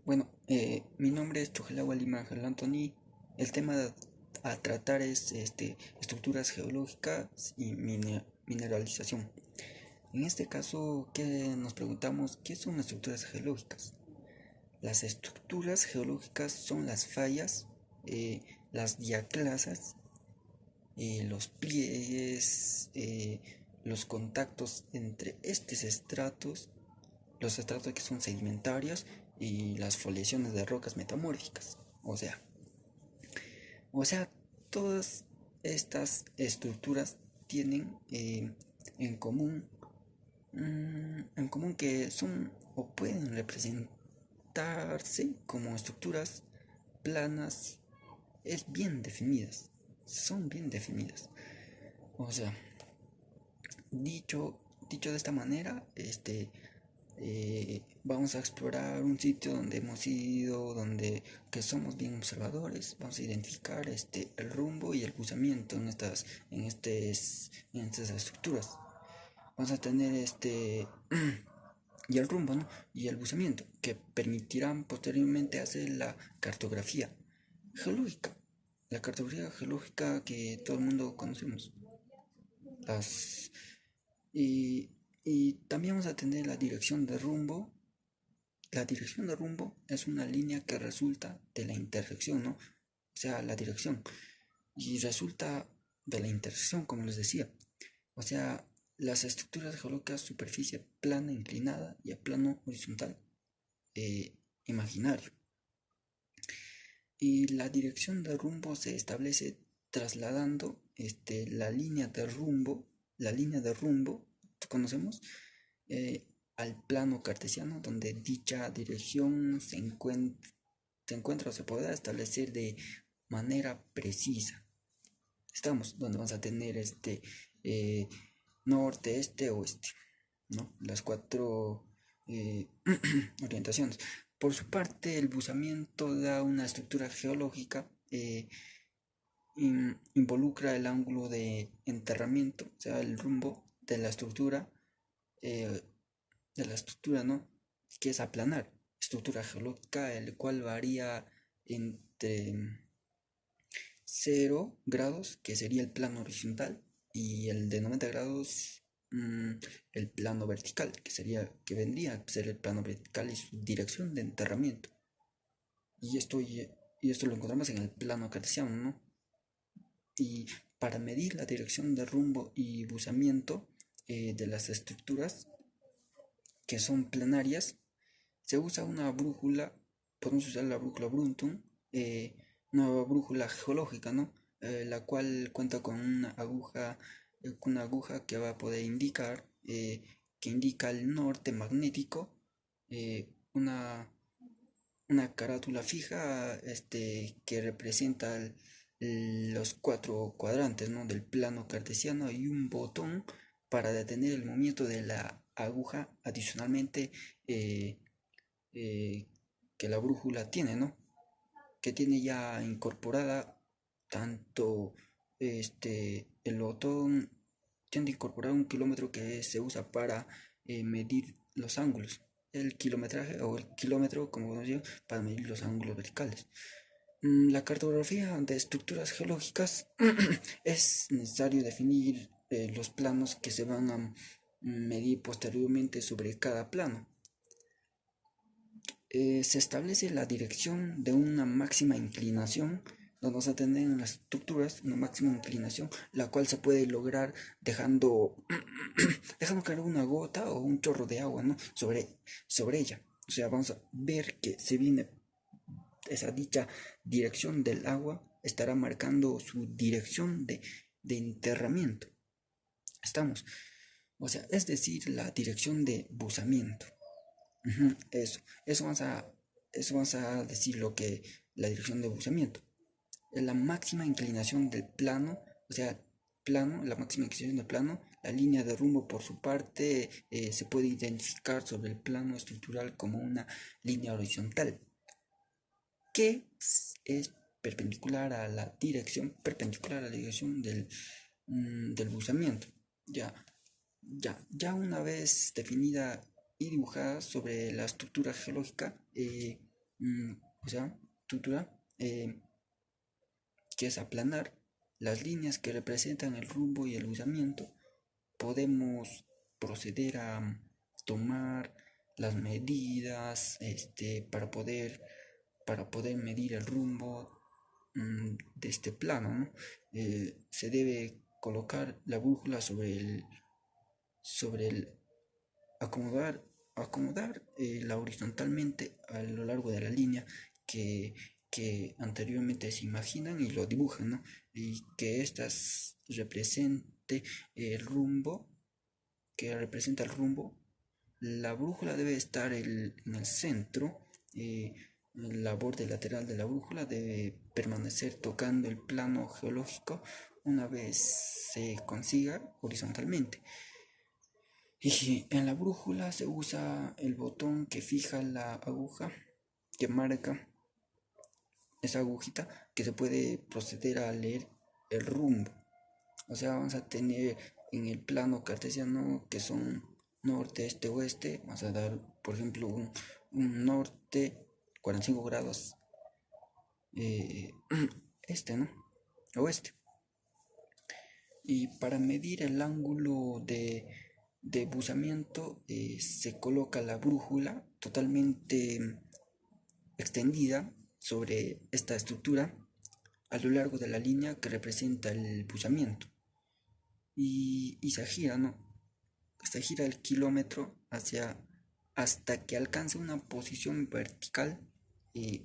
Bueno, mi nombre es Chogelagua Lima Ángel Anthony. El tema a tratar es estructuras geológicas y mineralización. En este caso, nos preguntamos, ¿qué son las estructuras geológicas? Las estructuras geológicas son las fallas, las diaclasas, los pliegues, los contactos entre estos estratos, los estratos que son sedimentarios y las foliaciones de rocas metamórficas. O sea, todas estas estructuras tienen en común que son o pueden representarse como estructuras planas, es bien definidas, son bien definidas. O sea, dicho de esta manera, vamos a explorar un sitio donde hemos ido, donde que somos bien observadores. Vamos a identificar el rumbo y el buzamiento en estas estructuras. Vamos a tener y el rumbo, ¿no? Y el buzamiento, que permitirán posteriormente hacer la cartografía geológica. La cartografía geológica que todo el mundo conocemos. Las y también vamos a tener la dirección de rumbo. La dirección de rumbo es una línea que resulta de la intersección, ¿no? O sea, la dirección. Y resulta de la intersección, como les decía. O sea, las estructuras geológicas, superficie plana inclinada y a plano horizontal imaginario. Y la dirección de rumbo se establece trasladando la línea de rumbo, conocemos, al plano cartesiano, donde dicha dirección se encuentra o se podrá establecer de manera precisa. Estamos donde vamos a tener norte, este, oeste, ¿no? Las cuatro orientaciones. Por su parte, el buzamiento da una estructura geológica, involucra el ángulo de enterramiento, o sea, el rumbo eh, ¿no? Que es aplanar. Estructura geológica, el cual varía entre 0 grados, que sería el plano horizontal, y el de 90 grados, el plano vertical, que vendría a ser el plano vertical y su dirección de enterramiento. Y esto lo encontramos en el plano cartesiano, ¿no? Y para medir la dirección de rumbo y buzamiento de las estructuras que son planarias, se usa una brújula. Podemos usar la brújula Brunton, una brújula geológica, ¿no? La cual cuenta con una aguja que va a poder que indica el norte magnético, una carátula fija, que representa los cuatro cuadrantes, ¿no? Del plano cartesiano, y un botón para detener el movimiento de la aguja, adicionalmente eh, que la brújula tiene, ¿no? Que tiene ya incorporada tanto el botón, tiene incorporado un kilómetro que se usa para medir los ángulos, el kilometraje o el kilómetro, como conocido, para medir los ángulos verticales. La cartografía de estructuras geológicas es necesario definir los planos que se van a medir posteriormente sobre cada plano. Se establece la dirección de una máxima inclinación, donde vamos a tener en las estructuras una máxima inclinación, la cual se puede lograr dejando, dejando caer una gota o un chorro de agua, ¿no? sobre ella. O sea, vamos a ver que se viene esa dicha dirección del agua, estará marcando su dirección de enterramiento. Estamos. O sea, es decir, la dirección de buzamiento. Eso vamos a decir lo que la dirección de buzamiento. La máxima inclinación del plano, o sea, la máxima inclinación del plano, la línea de rumbo por su parte se puede identificar sobre el plano estructural como una línea horizontal que es perpendicular a la dirección del buzamiento. Ya una vez definida y dibujada sobre la estructura geológica, mm, o sea, estructura que es aplanar las líneas que representan el rumbo y el usamiento. Podemos proceder a tomar las medidas para poder medir el rumbo de este plano, ¿no? Se debe colocar la brújula sobre el acomodar, la horizontalmente a lo largo de la línea que, que anteriormente se imaginan y lo dibujan, ¿no? Y que estas represente el rumbo, que representa el rumbo. La brújula debe estar en el centro. La borde lateral de la brújula debe permanecer tocando el plano geológico una vez se consiga horizontalmente. Y en la brújula se usa el botón que fija la aguja, que marca esa agujita, que se puede proceder a leer el rumbo. O sea, vamos a tener en el plano cartesiano que son norte, este, oeste. Vamos a dar, por ejemplo, un norte 45 grados eh, este, ¿no? Oeste. Y para medir el ángulo de buzamiento se coloca la brújula totalmente extendida sobre esta estructura a lo largo de la línea que representa el buzamiento y se gira, ¿no? Se gira el kilómetro hasta que alcance una posición vertical, eh,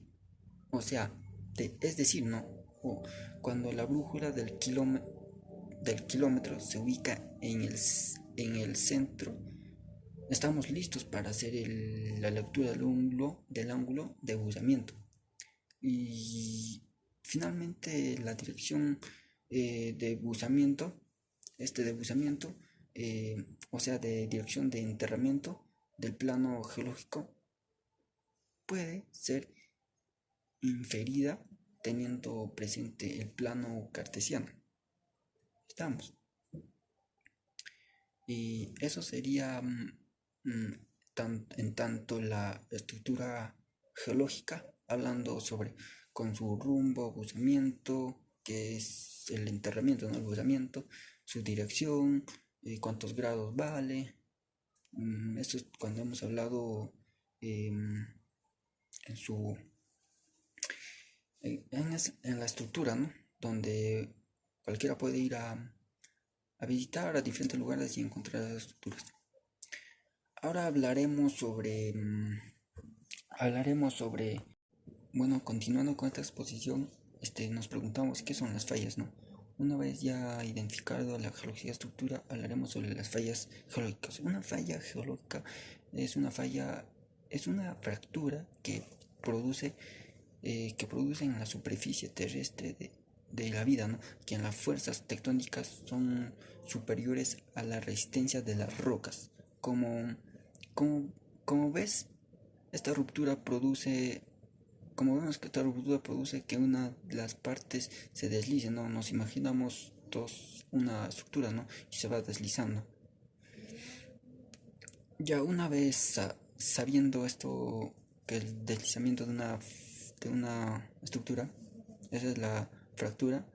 o sea, es decir, ¿no? O cuando la brújula del kilómetro se ubica en el centro, estamos listos para hacer la lectura del ángulo de buzamiento. Y finalmente la dirección de buzamiento, de buzamiento, o sea, de dirección de enterramiento del plano geológico, puede ser inferida teniendo presente el plano cartesiano. Estamos. Y eso sería en tanto la estructura geológica, hablando sobre con su rumbo, buzamiento, que es el enterramiento, ¿no? El buzamiento, su dirección, cuántos grados vale. Esto es cuando hemos hablado en su en la estructura, ¿no? Donde cualquiera puede ir a visitar a diferentes lugares y encontrar las estructuras. Ahora hablaremos sobre, bueno, continuando con esta exposición, nos preguntamos qué son las fallas, ¿no? Una vez ya identificado la geología estructura, hablaremos sobre las fallas geológicas. Una falla geológica es una fractura que produce en la superficie terrestre de la vida, ¿no? Que en las fuerzas tectónicas son superiores a la resistencia de las rocas. Como, como, como ves, esta ruptura produce, como vemos que esta ruptura produce que una de las partes se deslice, ¿no? Nos imaginamos una estructura, ¿no? Y se va deslizando. Ya una vez sabiendo esto, que el deslizamiento de una estructura, esa es la fractura,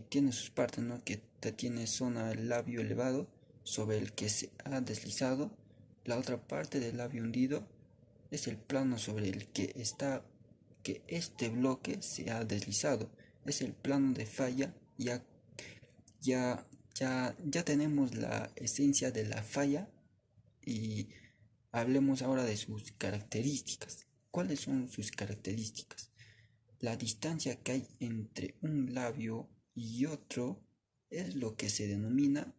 tiene sus partes, ¿no? Que tiene zona del labio elevado sobre el que se ha deslizado. La otra parte del labio hundido es el plano sobre el que este bloque se ha deslizado. Es el plano de falla. Ya, ya tenemos la esencia de la falla y hablemos ahora de sus características. ¿Cuáles son sus características? La distancia que hay entre un labio y otro es lo que se denomina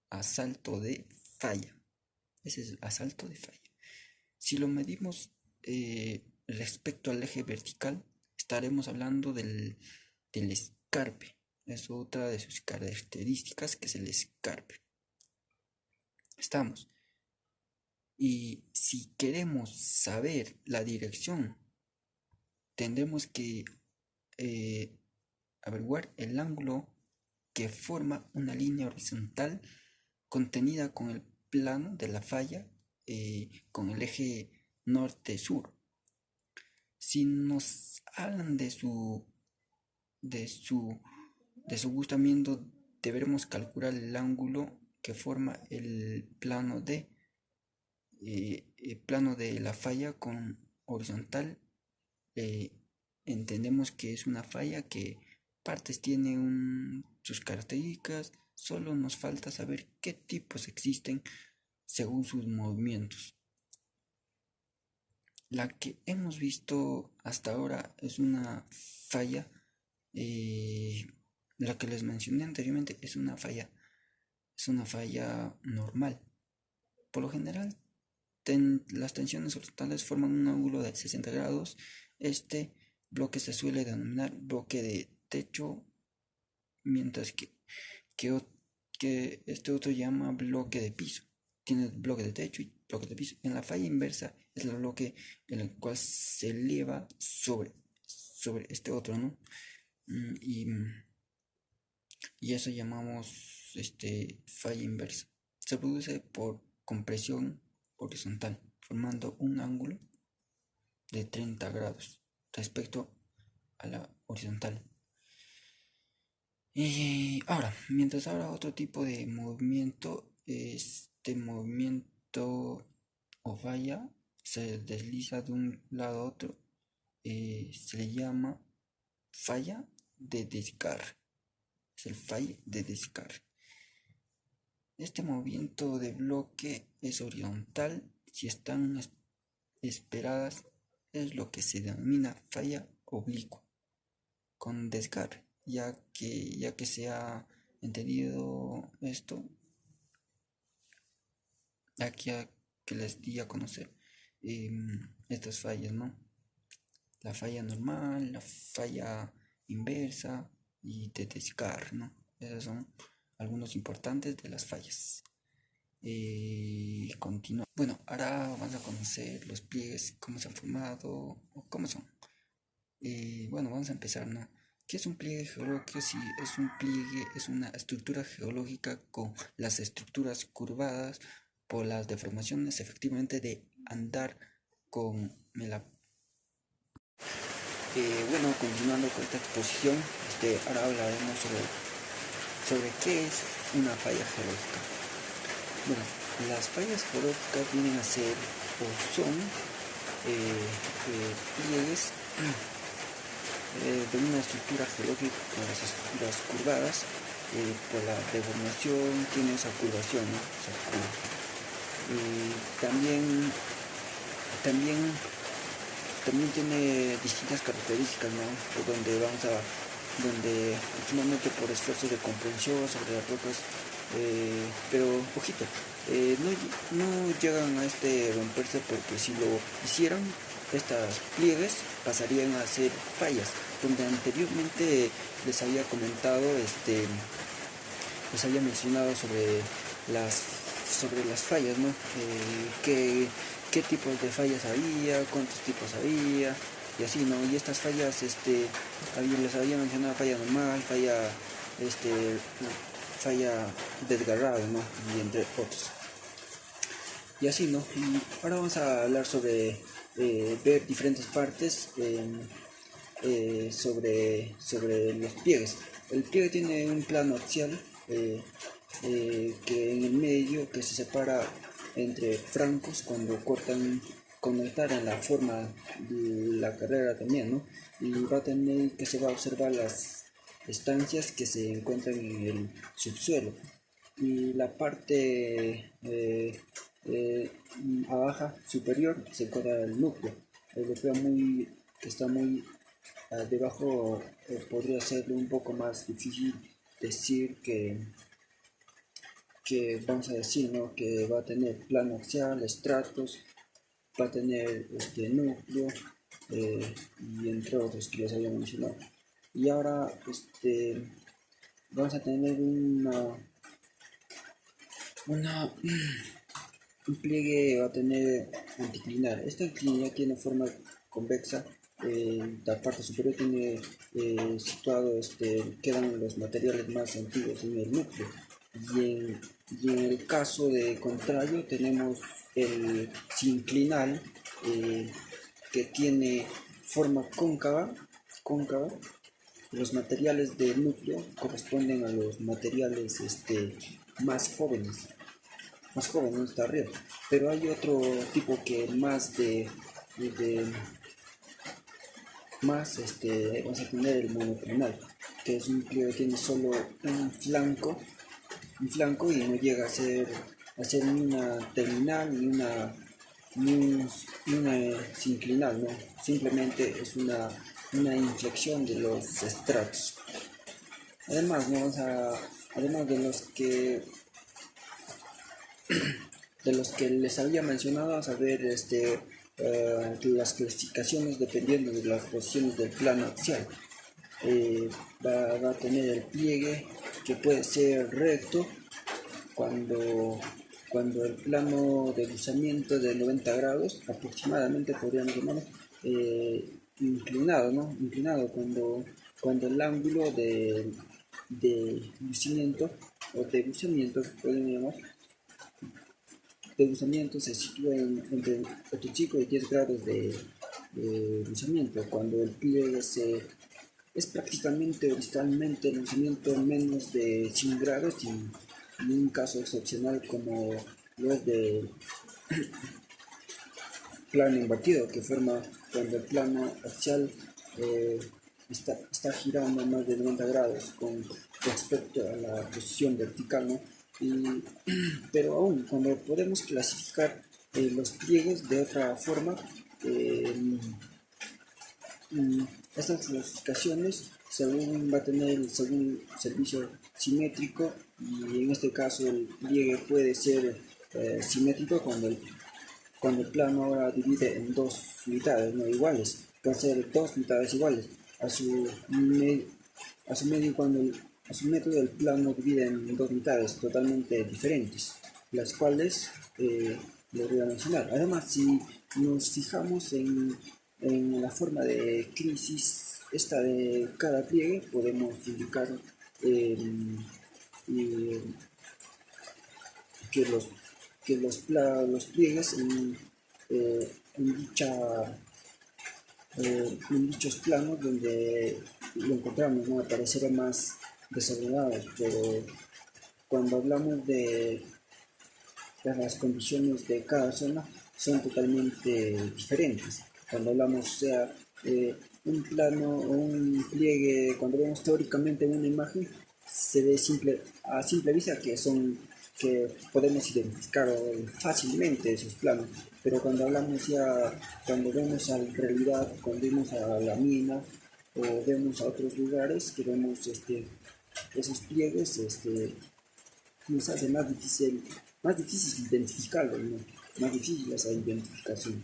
asalto de falla. Ese es el asalto de falla. Si lo medimos respecto al eje vertical, estaremos hablando del escarpe. Es otra de sus características, que es el escarpe. Estamos. Y si queremos saber la dirección, tendremos que averiguar el ángulo que forma una línea horizontal contenida con el plano de la falla con el eje norte-sur. Si nos hablan de su, de su gustamiento, deberemos calcular el ángulo que forma el plano de la falla con horizontal. eh, Entendemos que es una falla que partes tiene sus características, solo nos falta saber qué tipos existen según sus movimientos. La que hemos visto hasta ahora es una falla, eh, la que les mencioné anteriormente es una falla normal. Por lo general, las tensiones horizontales forman un ángulo de 60 grados. Este bloque se suele denominar bloque de techo, mientras que, que este otro llama bloque de piso. Tiene bloque de techo y bloque de piso. En la falla inversa es el bloque en el cual se eleva sobre este otro, ¿no? Y, y eso llamamos falla inversa. Se produce por compresión horizontal, formando un ángulo de 30 grados respecto a la horizontal. Y mientras ahora otro tipo de movimiento, este movimiento o falla se desliza de un lado a otro, se le llama falla de desgarre. Es el falla de desgarre. Este movimiento de bloque es horizontal. Si están esperadas, es lo que se denomina falla oblicua con desgarre, ya que se ha entendido esto, aquí a que les di a conocer estas fallas, ¿no? La falla normal, la falla inversa y de desgarre, ¿no? Esos son algunos importantes de las fallas. Continúa. Bueno, ahora vamos a conocer los pliegues, cómo se han formado o cómo son. Bueno, vamos a empezar, ¿no? ¿Qué es un pliegue geológico? Si es un pliegue, es una estructura geológica con las estructuras curvadas por las deformaciones efectivamente de andar con la... bueno, continuando con esta exposición, ahora hablaremos sobre qué es una falla geológica. Bueno, las fallas geológicas vienen a ser o son pliegues de una estructura geológica con las estructuras curvadas, por la deformación tiene esa curvación, ¿no? Esa curva. También, también, también tiene distintas características, ¿no? Donde últimamente por esfuerzos de comprensión sobre las rocas, pero ojito, no llegan a romperse, porque si lo hicieran, estas pliegues pasarían a ser fallas, donde anteriormente les había comentado, les había mencionado sobre las fallas, ¿no? Qué tipos de fallas había, cuántos tipos había, y así, ¿no? Y estas fallas, les había mencionado falla normal, falla desgarrada, ¿no? Y entre otros. Y así, ¿no? Y ahora vamos a hablar sobre ver diferentes partes sobre los pliegues. El pliegue tiene un plano axial, que en el medio, que se separa entre francos cuando conectar en la forma de la carrera también, ¿no? Y va a tener que se va a observar las estancias que se encuentran en el subsuelo, y la parte abajo superior se encuentra el núcleo. El núcleo que está muy debajo, podría ser un poco más difícil decir que vamos a decir, ¿no? Que va a tener plano axial, estratos, va a tener núcleo, y entre otros que les había mencionado. Y ahora vamos a tener un pliegue, va a tener anticlinal. Esta anticlinal tiene forma convexa. La parte superior tiene situado, quedan los materiales más antiguos en el núcleo. Y en el caso de contrario tenemos el sinclinal, que tiene forma cóncava. Los materiales del núcleo corresponden a los materiales más jóvenes, no está arriba. Pero hay otro tipo que vamos a tener el monoclinal, que es un núcleo que tiene solo un flanco y no llega a ser ni una terminal ni una sinclinal, ¿no? Simplemente es una inflexión de los estratos. Además, ¿no? Además de los que les había mencionado, vamos a ver las clasificaciones dependiendo de las posiciones del plano axial. Va a tener el pliegue, que puede ser recto cuando el plano de deslizamiento es de 90 grados aproximadamente, podríamos llamarlo, inclinado, ¿no? Inclinado cuando el ángulo de lucimiento o de deslizamiento, podemos llamar, de deslizamiento se sitúa entre 85 y 10 grados de deslizamiento. Cuando el pliegue es prácticamente horizontalmente el deslizamiento menos de 100 grados y en un caso excepcional como lo es del plano invertido, que forma cuando el plano axial está girando más de 90 grados con respecto a la posición vertical, ¿no? Pero aún cuando podemos clasificar los pliegues de otra forma, estas clasificaciones según va a tener según servicio simétrico, y en este caso el pliegue puede ser simétrico cuando el plano ahora divide en dos mitades no iguales, va a ser dos mitades iguales a su, a su medio a su método. El plano divide en dos mitades totalmente diferentes, las cuales les voy a mencionar. Además, si nos fijamos en la forma de crisis esta de cada pliegue, podemos indicar eh, que los pliegues en dichos planos donde lo encontramos, ¿no? Aparecerán más desordenados, pero cuando hablamos de las condiciones de cada zona son totalmente diferentes. Cuando hablamos, o sea, un plano o un pliegue, cuando vemos teóricamente una imagen, se ve a simple vista que podemos identificar fácilmente esos planos, pero cuando hablamos ya, cuando vemos a la realidad, cuando vemos a la mina o vemos a otros lugares que vemos esos pliegues, nos hace más difícil identificarlo, ¿no? Más difícil esa identificación.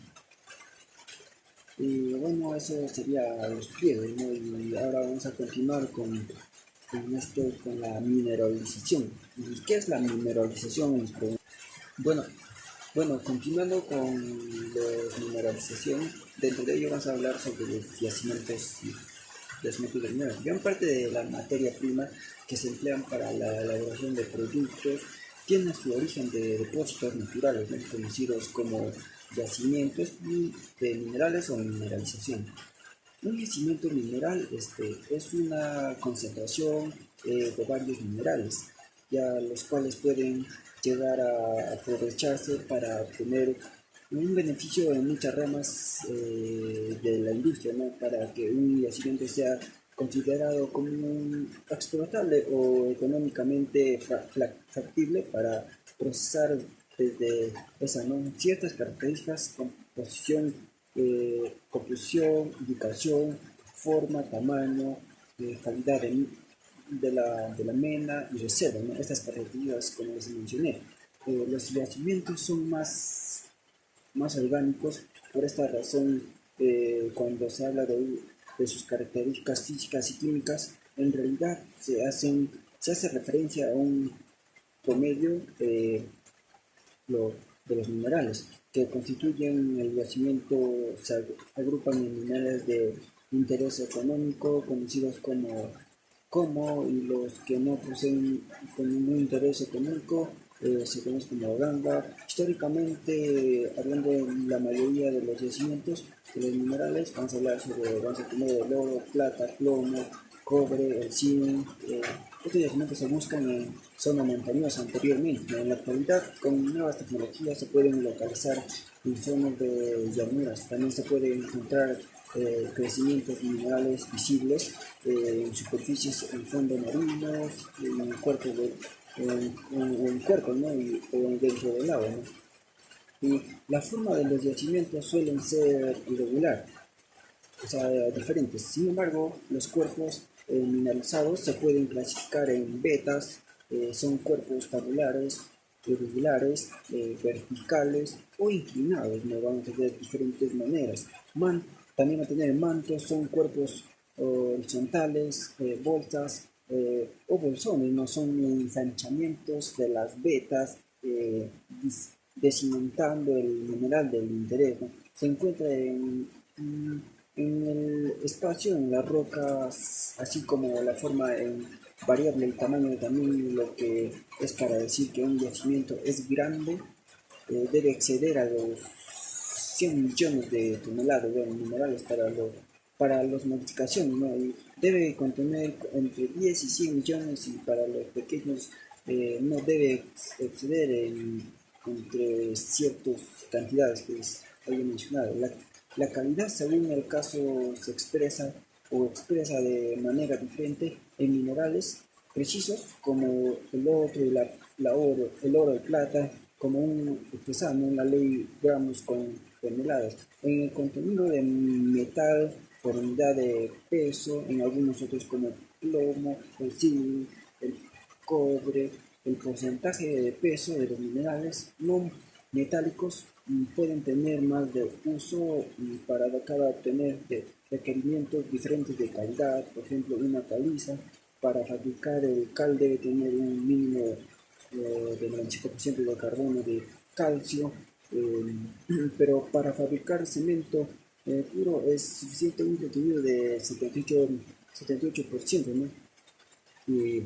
Y bueno, eso sería los pliegues, ¿no? Y ahora vamos a continuar con la mineralización. ¿Y qué es la mineralización? Bueno, continuando con la mineralización, dentro de ello vamos a hablar sobre los yacimientos de mineral. Gran parte de la materia prima que se emplean para la elaboración de productos tiene su origen de depósitos naturales, ¿no? Conocidos como yacimientos de minerales o mineralización. Un yacimiento mineral es una concentración de varios minerales, ya los cuales pueden llegar a aprovecharse para obtener un beneficio en muchas ramas de la industria, ¿no? Para que un yacimiento sea considerado como explotable o económicamente factible para procesar desde esa, ¿no? Ciertas características, composición, ubicación, forma, tamaño, calidad de la mena y reserva, ¿no? Estas características, como les mencioné. Los yacimientos son más orgánicos. Por esta razón, cuando se habla de sus características físicas y químicas, en realidad se hace referencia a un promedio de los minerales que constituyen el yacimiento. Se agrupan en minerales de interés económico, conocidos como y los que no poseen con ningún interés económico, se conoce como ganga. Históricamente, hablando de la mayoría de los yacimientos de los minerales, vamos a tener el oro, plata, plomo, cobre, el zinc. Estos yacimientos se buscan en zona montañosa anteriormente. En la actualidad, con nuevas tecnologías, se pueden localizar en zonas de llanuras. También se pueden encontrar crecimientos minerales visibles en superficies en fondos marinos, en cuerpos en cuerpos, ¿no? O dentro del agua, ¿no? Y la forma de los yacimientos suelen ser irregular, o sea, diferentes. Sin embargo, los cuerpos mineralizados se pueden clasificar en vetas, son cuerpos tabulares, irregulares, verticales o inclinados, ¿no? Vamos a ver diferentes maneras. También va a tener mantos, son cuerpos horizontales, bolsas o bolsones, no son ensanchamientos de las vetas, descimentando el mineral del interés, ¿no? Se encuentra en el espacio, en las rocas, así como la forma en variable el tamaño también, lo que es para decir que un yacimiento es grande, debe exceder a los 100 millones de toneladas de minerales para las modificaciones, ¿no? Y debe contener entre 10 y 100 millones, y para los pequeños no debe exceder entre ciertas cantidades que había mencionado. La calidad, según el caso, se expresa o expresa de manera diferente en minerales precisos como el otro y el oro y plata, como expresando en la ley gramos con toneladas. En el contenido de metal por unidad de peso, en algunos otros como plomo, el zinc, el cobre, el porcentaje de peso de los minerales no metálicos pueden tener más de uso para cada obtener requerimientos diferentes de calidad. Por ejemplo, una caliza para fabricar el cal debe tener un mínimo del 95% de carbono de calcio, pero para fabricar cemento puro es suficiente un contenido de 78%, ¿no? Y,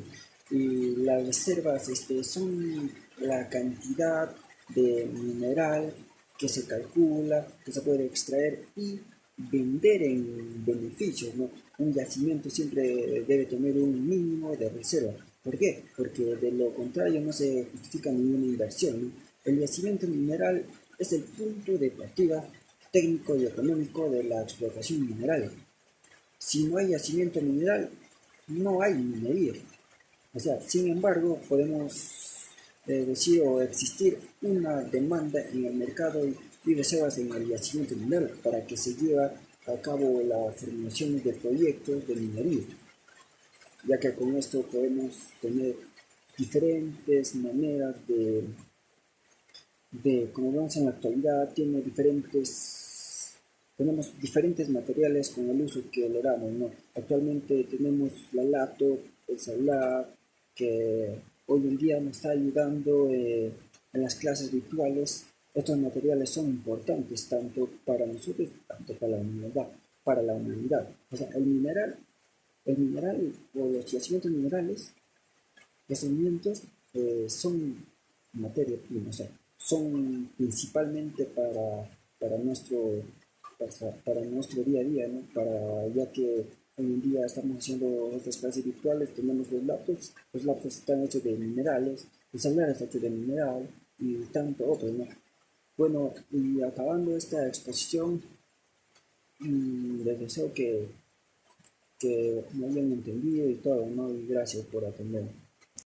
y las reservas son la cantidad de mineral que se calcula, que se puede extraer y vender en beneficios, ¿no? Un yacimiento siempre debe tener un mínimo de reserva. ¿Por qué? Porque de lo contrario no se justifica ninguna inversión, ¿no? El yacimiento mineral es el punto de partida técnico y económico de la explotación mineral. Si no hay yacimiento mineral, no hay minería. O sea, sin embargo, podemos decir o existir una demanda en el mercado y reservas en el yacimiento mineral para que se lleve a cabo la formulación de proyectos de minería, ya que con esto podemos tener diferentes maneras como vemos en la actualidad, tenemos diferentes materiales con el uso que le damos, ¿no? Actualmente tenemos la laptop, el celular, que hoy en día nos está ayudando en las clases virtuales. Estos materiales son importantes tanto para nosotros, tanto para la humanidad. O sea, el mineral o los yacimientos minerales, yacimientos son materia prima, o sea, son principalmente para nuestro, para nuestro día a día, ¿no? Ya que hoy en día estamos haciendo estas clases virtuales, tenemos los laptops están hechos de minerales, el celular está hecho de mineral y tanto otros, ¿no? Bueno, y acabando esta exposición, les deseo que me hayan entendido y todo, ¿no? Y gracias por atender.